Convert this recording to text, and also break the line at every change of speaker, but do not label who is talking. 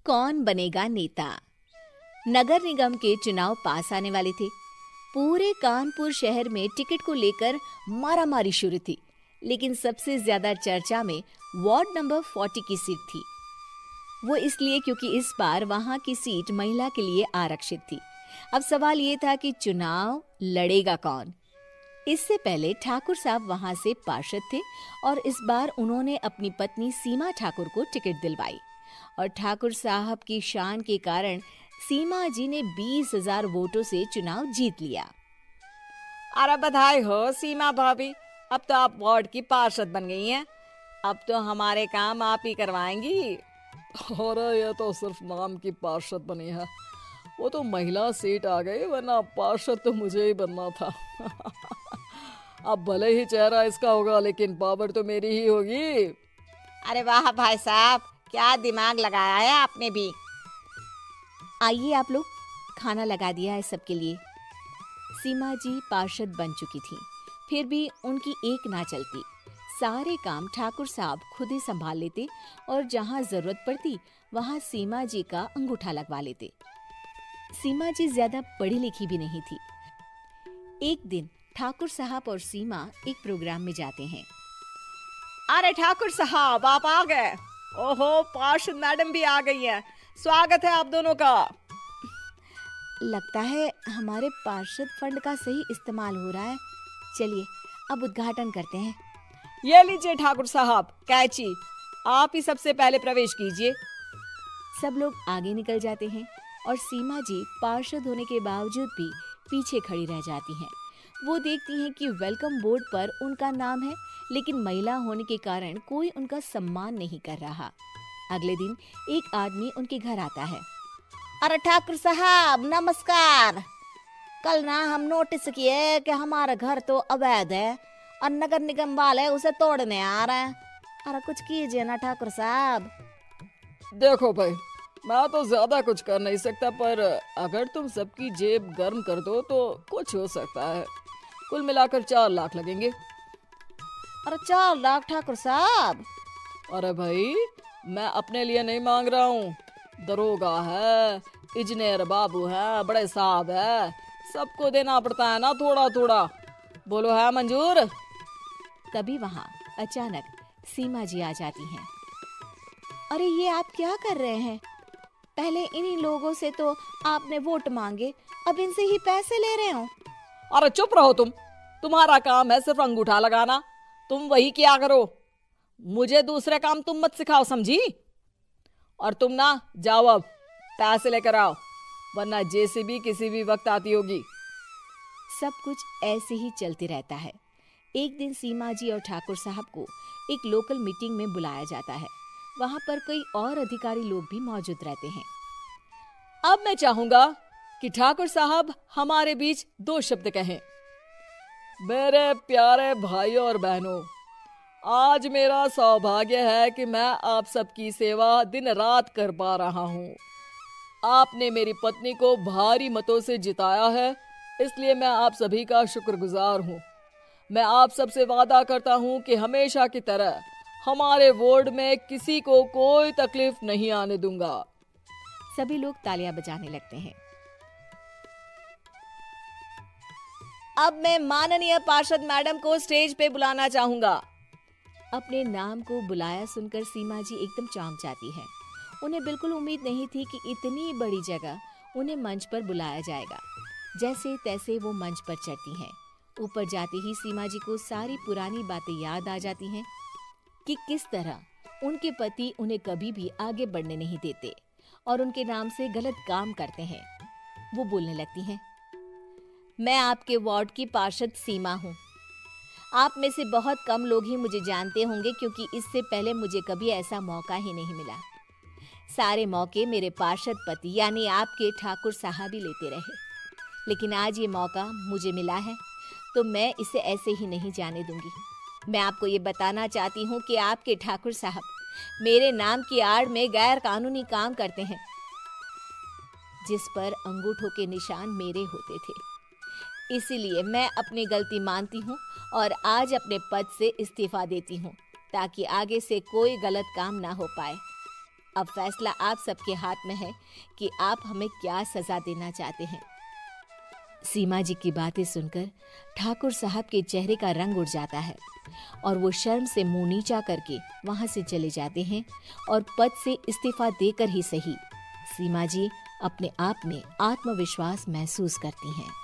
कौन बनेगा नेता। नगर निगम के चुनाव पास आने वाले थे। पूरे कानपुर शहर में टिकट को लेकर मारामारी शुरू थी, लेकिन सबसे ज्यादा चर्चा में वार्ड नंबर 40 की सीट थी। वो इसलिए क्योंकि इस बार वहां की सीट महिला के लिए आरक्षित थी। अब सवाल ये था कि चुनाव लड़ेगा कौन। इससे पहले ठाकुर साहब वहां से पार्षद थे और इस बार उन्होंने अपनी पत्नी सीमा ठाकुर को टिकट दिलवाई और ठाकुर साहब की शान के कारण सीमा जी ने 20,000 वोटों से चुनाव जीत लिया।
अरे बधाई हो सीमा भाभी, अब तो आप वार्ड की पार्षद बन गई हैं। अब तो हमारे काम आप ही करवाएंगी।
अरे ये तो सिर्फ नाम की पार्षद बनी है, वो तो महिला सीट आ गई, वरना पार्षद तो मुझे ही बनना था। अब भले ही चेहरा इसका होगा, लेकिन पावर तो मेरी ही होगी।
अरे वाह भाई साहब, क्या दिमाग लगाया है आपने भी।
आइए आप लोग, खाना लगा दिया है सबके लिए। सीमा जी पार्षद बन चुकी थी, फिर भी उनकी एक ना चलती। सारे काम ठाकुर साहब खुद ही संभाल लेते और जहाँ जरूरत पड़ती वहाँ सीमा जी का अंगूठा लगवा लेते। सीमा जी ज्यादा पढ़ी लिखी भी नहीं थी। एक दिन ठाकुर साहब और सीमा एक प्रोग्राम में जाते हैं।
अरे ठाकुर साहब आप आ गए। ओहो, पार्षद मैडम भी आ गई हैं। स्वागत है आप दोनों का।
लगता है हमारे पार्षद फंड का सही इस्तेमाल हो रहा है। चलिए अब उद्घाटन करते हैं।
ये लीजिए ठाकुर साहब कैची, आप ही सबसे पहले प्रवेश कीजिए।
सब लोग आगे निकल जाते हैं और सीमा जी पार्षद होने के बावजूद भी पीछे खड़ी रह जाती हैं। वो देखती हैं कि वेलकम बोर्ड पर उनका नाम है, लेकिन महिला होने के कारण कोई उनका सम्मान नहीं कर रहा। अगले दिन एक आदमी उनके घर आता है।
अरे ठाकुर साहब नमस्कार। कल ना हम नोटिस किए कि हमारा घर तो अवैध है और नगर निगम वाले उसे तोड़ने आ रहे हैं। अरे कुछ कीजिए ना ठाकुर साहब।
देखो भाई, मैं तो ज्यादा कुछ कर नहीं सकता, पर अगर तुम सबकी जेब गर्म कर दो तो कुछ हो सकता है। कुल मिलाकर 4 लाख लगेंगे।
अरे 4 लाख ठाकुर साहब?
अरे भाई, मैं अपने लिए नहीं मांग रहा हूँ। दरोगा है, इंजीनियर बाबू है, बड़े साहब है, सबको देना पड़ता है ना थोड़ा थोड़ा। बोलो है मंजूर?
तभी वहाँ अचानक सीमा जी आ जाती हैं। अरे ये आप क्या कर रहे हैं? पहले इन्हीं लोगों से तो आपने वोट मांगे, अब इनसे ही पैसे ले रहे हो।
अरे चुप रहो तुम, तुम्हारा काम है सिर्फ अंगूठा लगाना, तुम वही किया करो। मुझे दूसरे काम तुम मत सिखाओ, समझी? और तुम ना जाओ, अब पैसे लेकर आओ, वरना जेसीबी किसी भी वक्त आती होगी।
सब कुछ ऐसे ही चलते रहता है। एक दिन सीमा जी और ठाकुर साहब को एक लोकल मीटिंग में बुलाया जाता है। वहां पर कई और अधिकारी लोग भी मौजूद रहते हैं।
अब मैं चाहूंगा कि ठाकुर साहब हमारे बीच 2 शब्द कहें। मेरे प्यारे भाइयों और बहनों, आज मेरा सौभाग्य है कि मैं आप सबकी सेवा दिन रात कर पा रहा हूँ। आपने मेरी पत्नी को भारी मतों से जिताया है, इसलिए मैं आप सभी का शुक्रगुजार हूँ। मैं आप सबसे वादा करता हूँ कि हमेशा की तरह हमारे वार्ड में किसी को कोई तकलीफ नहीं आने दूंगा।
सभी लोग तालियां बजाने लगते हैं।
अब मैं माननीय पार्षद मैडम को स्टेज पे बुलाना चाहूंगा।
अपने नाम को बुलाया सुनकर सीमा जी एकदम चौंक जाती है। उन्हें बिल्कुल उम्मीद नहीं थी कि इतनी बड़ी जगह उन्हें मंच पर बुलाया जाएगा। जैसे तैसे वो मंच पर चढ़ती हैं। ऊपर जाते ही सीमा जी को सारी पुरानी बातें याद आ जाती हैं कि किस तरह उनके पति उन्हें कभी भी आगे बढ़ने नहीं देते और उनके नाम से गलत काम करते हैं। वो बोलने लगती हैं।
मैं आपके वार्ड की पार्षद सीमा हूँ। आप में से बहुत कम लोग ही मुझे जानते होंगे, क्योंकि इससे पहले मुझे कभी ऐसा मौका ही नहीं मिला। सारे मौके मेरे पार्षद पति यानी आपके ठाकुर साहब ही लेते रहे, लेकिन आज ये मौका मुझे मिला है तो मैं इसे ऐसे ही नहीं जाने दूंगी। मैं आपको ये बताना चाहती हूँ कि आपके ठाकुर साहब मेरे नाम की आड़ में गैर कानूनी काम करते हैं, जिस पर अंगूठों के निशान मेरे होते थे। इसीलिए मैं अपनी गलती मानती हूँ और आज अपने पद से इस्तीफा देती हूँ, ताकि आगे से कोई गलत काम ना हो पाए। अब फैसला आप सबके हाथ में है कि आप हमें क्या सजा देना चाहते हैं।
सीमा जी की बातें सुनकर ठाकुर साहब के चेहरे का रंग उड़ जाता है और वो शर्म से मुंह नीचा करके वहां से चले जाते हैं और पद से इस्तीफा देकर ही सही सीमा जी अपने आप में आत्मविश्वास महसूस करती हैं।